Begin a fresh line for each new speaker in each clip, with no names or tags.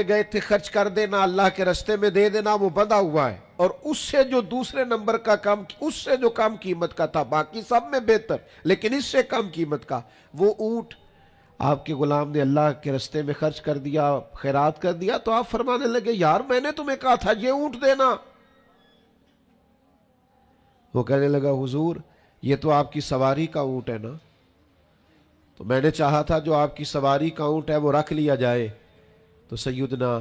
گئے تھے خرچ کر دینا، اللہ کے رستے میں دے دینا، وہ بندھا ہوا ہے، اور اس سے جو دوسرے نمبر کا کام، اس سے جو کم قیمت کا تھا، باقی سب میں بہتر لیکن اس سے کم قیمت کا، وہ اونٹ آپ کے غلام نے اللہ کے رستے میں خرچ کر دیا، خیرات کر دیا، تو آپ فرمانے لگے یار میں نے تمہیں کہا تھا یہ اونٹ دینا۔ وہ کہنے لگا حضور یہ تو آپ کی سواری کا اونٹ ہے نا، تو میں نے چاہا تھا جو آپ کی سواری کا اونٹ ہے وہ رکھ لیا جائے۔ تو سیدنا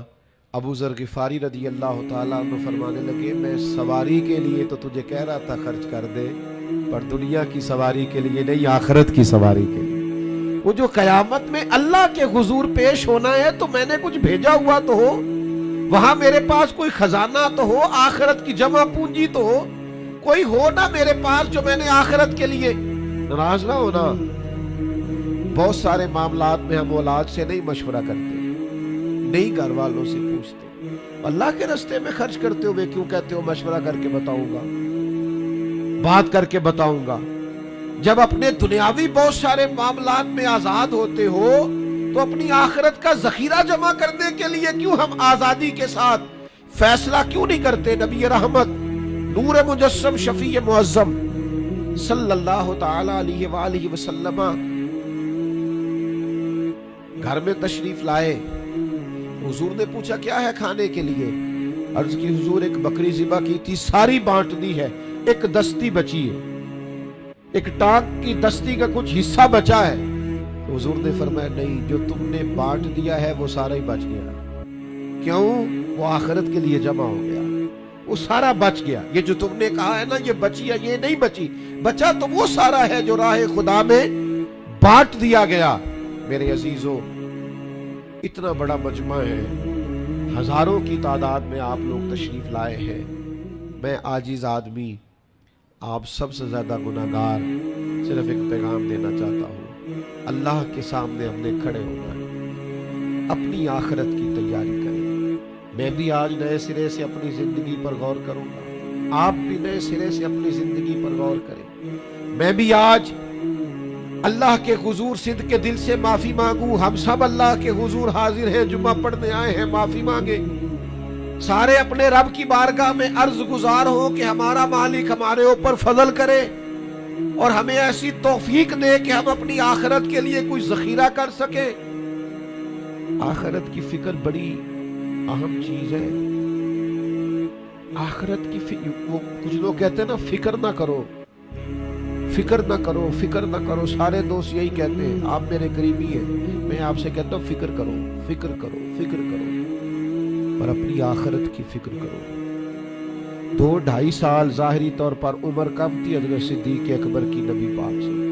ابو ذر غفاری رضی اللہ تعالیٰ عنہ فرمانے لگے میں سواری کے لیے تو تجھے کہہ رہا تھا خرچ کر دے، پر دنیا کی سواری کے لیے نہیں، آخرت کی سواری کے لیے۔ وہ جو قیامت میں اللہ کے حضور پیش ہونا ہے تو میں نے کچھ بھیجا ہوا تو ہو، وہاں میرے پاس کوئی خزانہ تو ہو، آخرت کی جمع پونجی تو ہو، کوئی ہو نا میرے پاس جو میں نے آخرت کے لیے۔ ناراض نہ ہونا، بہت سارے معاملات میں ہم اولاد سے نہیں مشورہ کرتے، نہیں گھر والوں سے پوچھتے، اللہ کے راستے میں خرچ کرتے ہوئے کیوں کہتے ہو مشورہ کر کے بتاؤں گا، بات کر کے بتاؤں گا؟ جب اپنے دنیاوی بہت سارے معاملات میں آزاد ہوتے ہو تو اپنی آخرت کا ذخیرہ جمع کرنے کے لیے کیوں ہم آزادی کے ساتھ فیصلہ کیوں نہیں کرتے؟ نبی رحمت نور مجسم شفیع معظم صلی اللہ تعالی علیہ وآلہ وسلم گھر میں تشریف لائے، حضور نے پوچھا کیا ہے کھانے کے لیے؟ عرض کی حضور ایک بکری ذبح کی تھی، ساری بانٹ دی ہے، ایک دستی بچی ہے، ایک ٹانگ کی دستی کا کچھ حصہ بچا ہے۔ حضور نے فرمایا نہیں، جو تم نے بانٹ دیا ہے وہ سارا ہی بچ گیا۔ کیوں؟ وہ آخرت کے لیے جمع ہو گیا، وہ سارا بچ گیا۔ یہ جو تم نے کہا ہے نا یہ بچی ہے، یہ نہیں بچی، بچا تو وہ سارا ہے جو راہ خدا میں بانٹ دیا گیا۔ میرے عزیزو، اتنا بڑا مجمع ہے، ہزاروں کی تعداد میں آپ لوگ تشریف لائے ہیں، میں عاجز آدمی، آپ سب سے زیادہ گناہگار، صرف ایک پیغام دینا چاہتا ہوں، اللہ کے سامنے ہم نے کھڑے ہونا ہے، اپنی آخرت کی تیاری کریں۔ میں بھی آج نئے سرے سے اپنی زندگی پر غور کروں گا، آپ بھی نئے سرے سے اپنی زندگی پر غور کریں۔ میں بھی آج اللہ کے حضور صدق کے دل سے معافی مانگوں، ہم سب اللہ کے حضور حاضر ہیں، جمعہ پڑھنے آئے ہیں، معافی مانگے، سارے اپنے رب کی بارگاہ میں عرض گزار ہوں کہ ہمارا مالک ہمارے اوپر فضل کرے اور ہمیں ایسی توفیق دے کہ ہم اپنی آخرت کے لیے کوئی ذخیرہ کر سکیں۔ آخرت کی فکر بڑی اہم چیز ہے۔ آخرت کی وہ کچھ لوگ کہتے ہیں نا فکر نہ کرو، فکر نہ کرو، فکر نہ کرو، سارے دوست یہی کہتے ہیں، آپ میرے قریبی ہیں، میں آپ سے کہتا ہوں فکر کرو، فکر کرو، فکر کرو، پر اپنی آخرت کی فکر کرو۔ 2-2.5 سال ظاہری طور پر عمر کم تھی حضرت صدیق اکبر کی نبی پاک سے،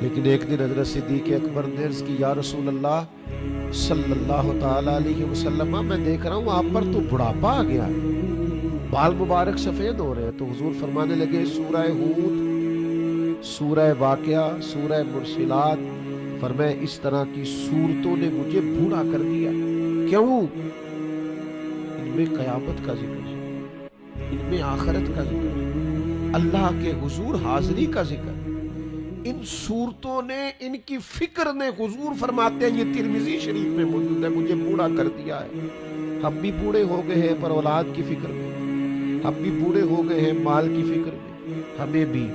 لیکن ایک دن حضرت صدیق اکبر نے عرض کی یا رسول اللہ صلی اللہ تعالی علیہ وسلم، میں دیکھ رہا ہوں آپ پر تو بڑھاپا آ گیا ہے، بال مبارک سفید ہو رہے ہیں۔ تو حضور فرمانے لگے سورہ ہود، سورہ واقعہ، سورہ مرسلات، فرمایا اس طرح کی صورتوں نے مجھے بوڑھا کر دیا۔ کیوں؟ ان میں قیامت کا ذکر ہے، ان میں آخرت کا ذکر ہے، اللہ کے حضور حاضری کا ذکر ہے۔ ان صورتوں نے، ان کی فکر نے، حضور فرماتے ہیں یہ ترمذی شریف میں موجود ہے، مجھے بوڑھا کر دیا ہے۔ ہم بھی بوڑھے ہو گئے ہیں پر اولاد کی فکر میں، ہم بھی بوڑھے ہو گئے ہیں مال کی فکر میں، ہمیں بھی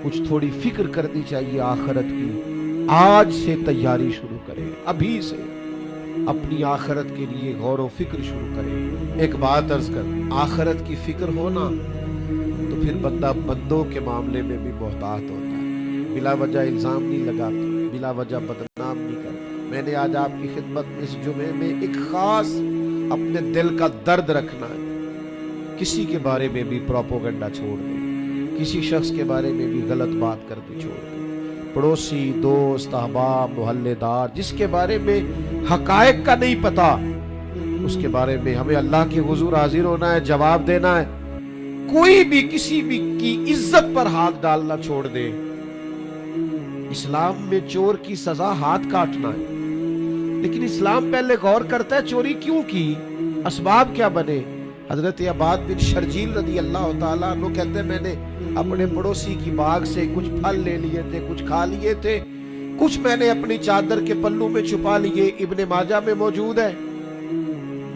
کچھ تھوڑی فکر کرنی چاہیے آخرت کی۔ آج سے تیاری شروع کریں، ابھی سے اپنی آخرت کے لیے غور و فکر شروع کریں۔ ایک بات عرض کر، آخرت کی فکر ہونا تو پھر بندہ بندوں کے معاملے میں بھی محتاط ہوتا ہے، بلا وجہ الزام نہیں لگاتا، بلا وجہ بدنام نہیں کرتا۔ میں نے آج آپ کی خدمت میں اس جمعے میں ایک خاص اپنے دل کا درد رکھنا ہے، کسی کے بارے میں بھی پروپیگنڈا چھوڑ دیں، کسی شخص کے بارے میں بھی غلط بات کرتے چھوڑ دیں، پڑوسی، دوست، احباب، محلے دار، جس کے بارے میں حقائق کا نہیں پتا، اس کے بارے میں ہمیں اللہ کے حضور حاضر ہونا ہے، جواب دینا ہے۔ کوئی بھی کسی بھی کی عزت پر ہاتھ ڈالنا چھوڑ دے۔ اسلام میں چور کی سزا ہاتھ کاٹنا ہے، لیکن اسلام پہلے غور کرتا ہے چوری کیوں کی، اسباب کیا بنے۔ حضرت عباد بن شرجیل رضی اللہ تعالیٰ عنہ کہتے ہیں میں نے اپنے پڑوسی کی باغ سے کچھ پھل لے لیے تھے، کچھ کھا لیے تھے، کچھ میں نے اپنی چادر کے پلوں میں چھپا لیے، ابن ماجہ میں موجود ہے۔